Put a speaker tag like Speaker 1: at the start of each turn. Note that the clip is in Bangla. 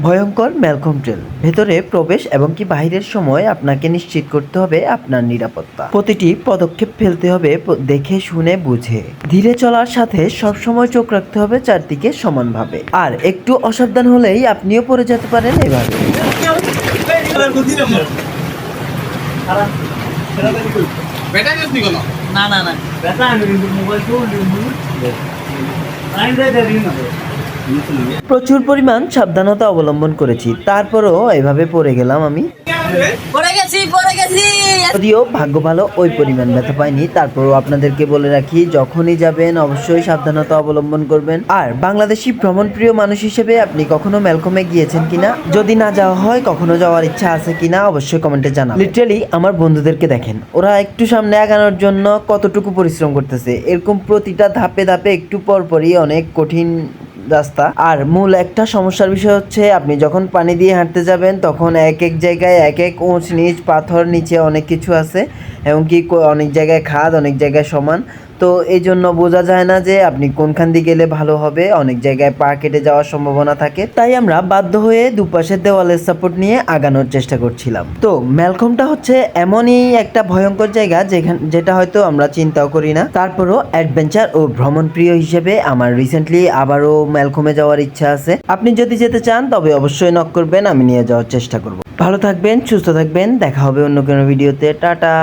Speaker 1: ভয়ঙ্কর ম্যালকম ট্রেল। ভেতরে প্রবেশ এবং কি বাহিরের সময় আপনাকে নিশ্চিত করতে হবে আপনার নিরাপত্তা। প্রতিটি পদক্ষেপ ফেলতে হবে দেখে শুনে বুঝে। ধীরে চলার সাথে সবসময় চোখ রাখতে হবে চারদিকে সমানভাবে। আর একটু অসাবধান হলেই আপনিও পড়ে যেতে পারেন এভাবে। প্রচুর পরিমাণ সাবধানতা অবলম্বন করেছি, তারপরও এভাবে পড়ে গেলাম আমি। যদিও ভাগ্য ভালো ওই পরিমাণ ব্যথা পাইনি, তারপরও আপনাদেরকে বলে রাখি যখনই যাবেন অবশ্যই সাবধানতা অবলম্বন করবেন। আর বাংলাদেশি ভ্রমণ প্রিয় মানুষ হিসেবে আপনি কখনো ম্যালকমে গিয়েছেন কিনা, যদি না যাওয়া হয় কখনো যাওয়ার ইচ্ছা আছে কিনা অবশ্যই কমেন্টে জানান। লিটারালি আমার বন্ধুদেরকে দেখেন, ওরা একটু সামনে আগানোর জন্য কতটুকু পরিশ্রম করতেছে। এরকম প্রতিটা ধাপে ধাপে একটু পরপরই অনেক কঠিন রাস্তা। আর মূল একটা সমস্যার বিষয় হচ্ছে আপনি যখন পানি দিয়ে হাঁটতে যাবেন তখন এক এক জায়গায় এক এক উঁচ নিচ পাথর, নিচে অনেক কিছু আছে, এমনকি অনেক জায়গায় খাদ, অনেক জায়গায় সমান। তো এই জন্য বোঝা যায় না যে আপনি কোনখান দিয়ে গেলে ভালো হবে, অনেক জায়গায় পা কেটে যাওয়ার সম্ভাবনা থাকে। তাই আমরা বাধ্য হয়ে দুপাশের দেওয়ালের সাপোর্ট নিয়ে আগানোর চেষ্টা করছিলাম। তো ম্যালকমটা হচ্ছে এমনই একটা ভয়ঙ্কর জায়গা যেটা হয়তো আমরা চিন্তাও করি না। তারপরও অ্যাডভেঞ্চার ও ভ্রমণ প্রিয় হিসেবে আমার রিসেন্টলি আবারও ম্যালকমে যাওয়ার ইচ্ছা আছে। আপনি যদি যেতে চান তবে অবশ্যই নক করবেন, আমি নিয়ে যাওয়ার চেষ্টা করব। ভালো থাকবেন, সুস্থ থাকবেন, দেখা হবে অন্য কোনো ভিডিওতে। টাটা।